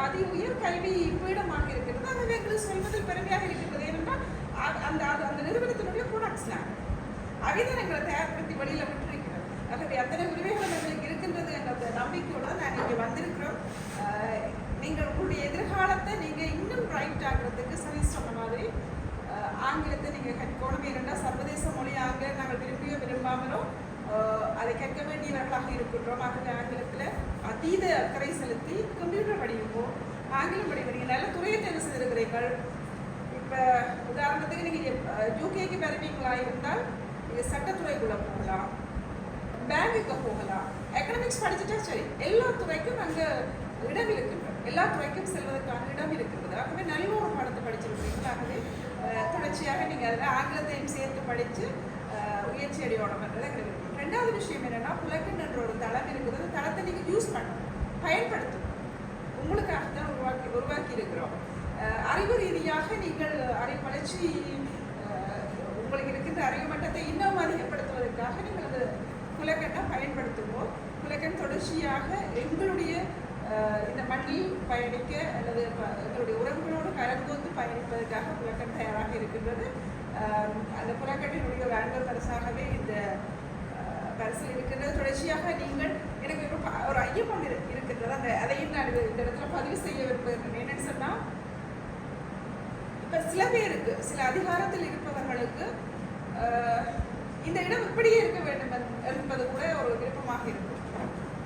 அதி உயர் கல்வி பீடமாக இருக்கிறது. ஆகவே எங்களுக்கு சொல்வதில் பெருமையாக இருக்கிறது. ஏனென்றால் அந்த நிறுவனத்தினுடைய ப்ராடக்ட்ஸ் நாங்கள் அவைதான் எங்களை தயார்படுத்தி வெளியில் விட்டுருக்கிறோம். ஆகவே அத்தனை உரிமைகள் எங்களுக்கு இருக்கின்றது என்ற நம்பிக்கையோடு தான் நாங்கள் இங்கே வந்திருக்கிறோம். நீங்கள் உங்களுடைய எதிர்காலத்தை நீங்கள் இன்னும் பிரைட் ஆகிறதுக்கு சரி சொன்ன மாதிரி ஆங்கிலத்தை நீங்கள் கற்கணும். ஏனென்றால் சர்வதேச மொழி ஆங்கிலம் நாங்கள் விரும்பியோ விரும்பாமலோ அதை கற்க வேண்டியவர்களாக இருக்கின்றோம். ஆகவே ஆங்கிலத்தில் அதீத அக்கறை செலுத்தி கம்ப்யூட்டர் படியுமோ ஆங்கிலம் படிப்பீங்க. நல்ல துறையை தேர்வு செய்திருக்கிறீர்கள். இப்போ உதாரணத்துக்கு நீங்கள் யூகேக்கு வருவீங்களா இருந்தால் நீங்கள் சட்டத்துறைக்குள்ளே போகலாம், பேங்குக்கு போகலாம். எக்கனாமிக்ஸ் படிச்சுட்டா சரி, எல்லா துறைக்கும் அங்கே இடம் இருக்கின்றது, எல்லா துறைக்கும் செல்வதற்கான இடம் இருக்கின்றது. ஆகவே நல்ல ஒரு பாடத்தை படிச்சிருக்கிறீர்கள். ஆகவே தொடர்ச்சியாக நீங்கள் அதில் ஆங்கிலத்தையும் சேர்த்து படித்து உயர்ச்சி அடையோடம்ன்றதை எங்களுக்கு. ரெண்டாவது விஷயம் என்னென்னா, புலக்கன் என்ற ஒரு தளம் இருக்குது. அந்த தளத்தை நீங்கள் யூஸ் பண்ணணும், பயன்படுத்தணும். உங்களுக்காக தான் உருவாக்கி இருக்கிறோம். அறிவு ரீதியாக நீங்கள் வளர்ச்சி உங்களுக்கு இருக்கின்ற அறிவு மட்டத்தை இன்னும் அதிகப்படுத்துவதற்காக நீங்கள் அது புலக்கனை பயன்படுத்துவோம். புலக்கன் தொடர்ச்சியாக எங்களுடைய இந்த மண்ணில் பயணிக்க அல்லது எங்களுடைய உறவுகளோடு கலந்து பயணிப்பதற்காக புலக்கன் தயாராக இருக்கின்றது. அந்த புலக்கட்டினுடைய ஒரு அன்பர் பரிசாகவே இந்த பரிசில் இருக்கின்றது. தொடர்ச்சியாக நீங்கள் எனக்கு ஒரு ஐயம் ஒன்று இருக்கின்றது. அதையும் நான் இந்த இடத்துல பதிவு செய்ய விரும்புகிறேன். என்னன்னு சொன்னால், இப்போ சில பேருக்கு, சில அதிகாரத்தில் இருப்பவர்களுக்கு இந்த இடம் இப்படியே இருக்க வேண்டும் என்பது கூட ஒரு விருப்பமாக இருக்கும்.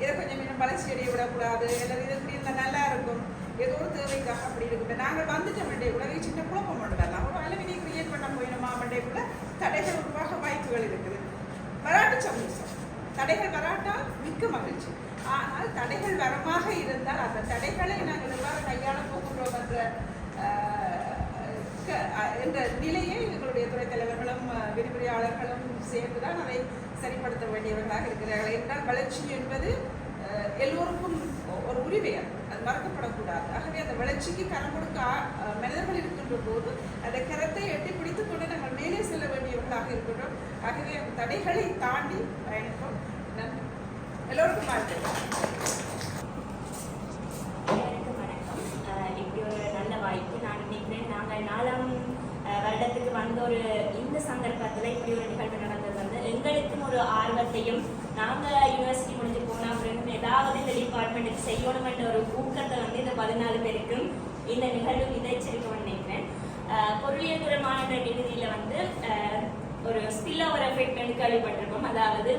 இதை கொஞ்சம் இன்னும் வளர்ச்சி அடைய விடக்கூடாது, அல்லது இது இப்படி இருந்தால் நல்லா இருக்கும், ஏதோ ஒரு தேவைக்காக அப்படி இருக்கும். நாங்கள் வந்துட்ட வேண்டிய கூட சின்ன குழப்பம் மட்டும் வரலாம். ஒரு அளவினை கிரியேட் பண்ண போயிடுமா வேண்டிய கூட தடைகள் உருவாக வாய்ப்புகள் இருக்குது. வராட்டு சந்தோஷம், தடைகள் வராட்டால் மிக்க மகிழ்ச்சி. ஆனால் தடைகள் வரமாக இருந்தால் அந்த தடைகளை நாங்கள் எவ்வாறு கையாள போகின்றோம் என்ற நிலையை எங்களுடைய துறை தலைவர்களும் விரிவுரையாளர்களும் சேர்ந்துதான் அதை சரிப்படுத்த வேண்டியவர்களாக இருக்கிறார்கள். என்றால் வளர்ச்சி என்பது எல்லோருக்கும் ஒரு உரிமை, அது மறக்கப்படக்கூடாது. ஆகவே அந்த வளர்ச்சிக்கு கரம் கொடுக்க மனிதர்கள் இருக்கின்ற போது அந்த கரத்தை எட்டி பிடித்துக் கொண்டு நாங்கள் மேலே செல்ல வேண்டியவர்களாக இருக்கின்றோம். ஆகவே அந்த தடைகளை தாண்டி பயணிப்போம். நன்றி. எல்லோருக்கும் வாழ்த்து.
இப்படி ஒரு நல்ல வாய்ப்பு நான் நினைக்கிறேன். நாங்கள் 4ஆம் வருடத்துக்கு வந்த ஒரு இந்த சந்தர்ப்பத்தில் இப்படி ஒரு நிகழ்வு நடந்தது வந்து எங்களுக்கும் ஒரு ஆர்வத்தையும், நாங்கள் யூனிவர்சிட்டி முடிஞ்சு போனால் அப்புறம் ஏதாவது இந்த டிபார்ட்மெண்ட்டுக்கு செய்யணும் என்ற ஒரு ஊக்கத்தை வந்து இந்த 14 பேருக்கும் இந்த நிகழ்வு விதைச்சிருக்கோம்னு நினைக்கிறேன். பொருளியல் துறை மாநில நிகழ்ச்சியில் வந்து ஒரு ஸ்பில் ஓவர் எஃபெக்ட் கேள்விப்பட்டிருக்கோம். அதாவது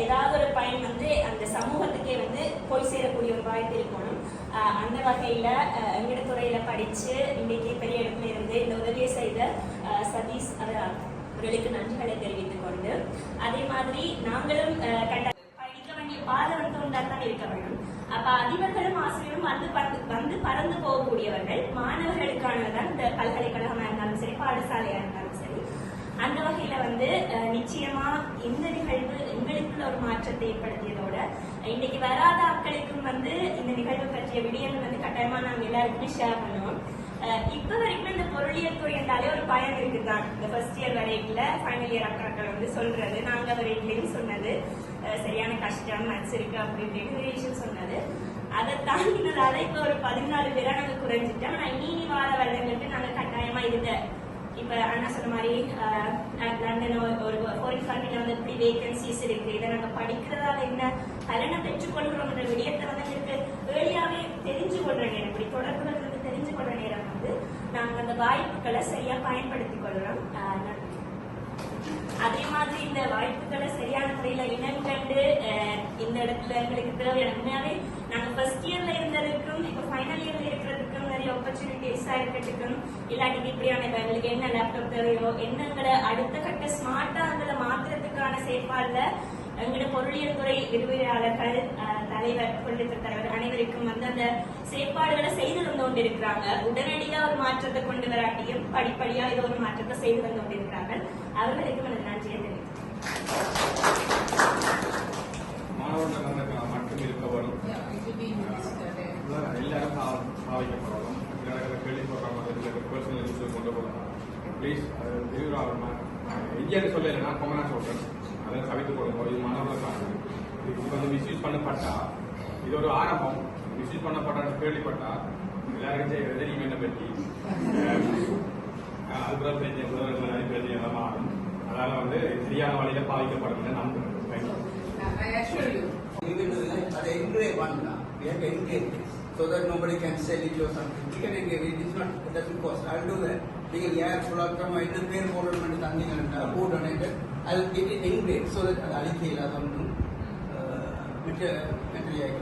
ஏதாவது ஒரு பயன் வந்து அந்த சமூகத்துக்கே வந்து போய் சேரக்கூடிய ஒரு வாய்ப்பு இருக்கணும். அந்த வகையில் எங்கட துறையில் படித்து இன்றைக்கி பெரிய இடத்துல இருந்து இந்த உதவியை செய்த சதீஷ் அவர்களுக்கு நன்றிகளை தெரிவித்துக் கொண்டு, அதே மாதிரி நாங்களும் படிக்க வேண்டிய பாதை வந்து ஒன்றாக தான் இருக்க வேண்டும். அப்ப அதிபர்களும் ஆசிரியரும் வந்து பறந்து போகக்கூடியவர்கள். மாணவர்களுக்கானதான் இந்த பல்கலைக்கழகமா இருந்தாலும் சரி, பாடசாலையா இருந்தாலும் சரி. அந்த வகையில வந்து நிச்சயமா இந்த நிகழ்வு எங்களுக்குள்ள ஒரு மாற்றத்தை ஏற்படுத்தியதோட இன்னைக்கு வராத ஆட்களுக்கும் வந்து இந்த நிகழ்வு பற்றிய விடயங்கள் வந்து கட்டாயமா நாங்க எல்லாருக்குமே ஷேர் பண்ணுவோம். இப்ப வரைக்கும் இந்த பொருளியல் துறை என்றாலே ஒரு பயம் இருக்குதான். இந்த ஃபர்ஸ்ட் இயர் வரைக்குல ஃபைனல் இயர் அக்காக்கள் வந்து சொல்றது, நாங்க வரைக்கும் சொன்னது சரியான கஷ்டம் மேத்ஸ் இருக்கு அப்படின்னு விஷயம் சொன்னது. அதை தாண்டினதால இப்ப ஒரு 14 பேரா நாங்க குறைஞ்சிட்டோம். ஆனா இனி வார வருடங்களுக்கு நாங்க கட்டாயமா இருந்த இப்ப அண்ணா சொன்ன மாதிரி லண்டன் ஒரு ஃபாரின் கண்ட்ரில வந்து எப்படி வேகன்சிஸ் இருக்கு, இதை நாங்க படிக்கிறதால என்ன பலனை பெற்றுக்கொள்கிறோம் என்ற விடயத்தை வந்து எங்களுக்கு ஏர்லியாவே தெரிஞ்சு கொள்ற நேரம், இப்படி தொடர்புகள் வந்து தெரிஞ்சு கொள்ற நேரம் வந்து நாங்க அந்த வாய்ப்புகளை சரியா பயன்படுத்திக் கொள்றோம். அதே மாதிரி இந்த வாய்ப்புகளை சரியான முறையில இனங்கண்டு இந்த இடத்துல எங்களுக்கு தேவையான உண்மையாவே நாங்க ஃபர்ஸ்ட் இயர்ல இருந்ததுக்கும் இப்ப ஃபைனல் இயர்ல இருக்கிறதுக்கும் நிறைய ஆப்பர்ச்சுனிட்டிஸா இருக்கட்டும், இல்லாட்டி இப்படியான எங்களுக்கு என்ன லேப்டாப் தேவையோ என்னங்களை அடுத்த கட்ட ஸ்மார்ட்டா அங்களை மாத்துறதுக்கான செயற்பாடுல எங்களோட பொருளியல் துறை விரிவுரையாளர்கள், தலைவர், பொருளியல் தலைவர் அனைவருக்கும் வந்து அந்த செயற்பாடுகளை செய்து வந்து கொண்டிருக்கிறாங்க. உடனடியா ஒரு மாற்றத்தை கொண்டு வராட்டியும் படிப்படியா இது ஒரு மாற்றத்தை செய்து வந்து கொண்டிருக்கிறார்கள். அவர்களுக்கும் எனக்கு நன்றியை தெரிவிக்கிறேன்.
மாணவர்கள் மட்டும் இருக்க வரும், எல்லாரும் பாவிக்கப்படணும். கேள்விப்படுறாங்க பர்சனல் இஷ்யூஸ் கொண்டு போகலாம். ப்ளீஸ் விரிவாக இந்தியான்னு சொல்ல நான் கொமனா சொல்றேன், அதை தவிர்த்து கொள்ளுங்க. இது மாணவர்களுக்காக இது வந்து மிஸ்யூஸ் பண்ணப்பட்டா இது ஒரு ஆரம்பம். மிஸ்யூஸ் பண்ணப்பட்ட கேள்விப்பட்டா எல்லாருக்கும் செய்யறது ஈவெண்ட்டை பற்றி அதுக்குதான் பிரச்சனை எல்லாம் மாறும். அதனால வந்து சரியான வழியில பாதிக்கப்படும் நம்புறேன்.
அதை engrave பண்ணலாம். We have to engrave this so that nobody can sell it or something. We can engrave it. It doesn't cost. I'll do that. நீங்கள் யார் சொல்லாமல் என்ன பேர் போடணும் தந்தீங்கன்னா போட்டு I'll get it engraved so that அது அழிக்க இல்லாத ஒன்றும் மெட்டீரியல்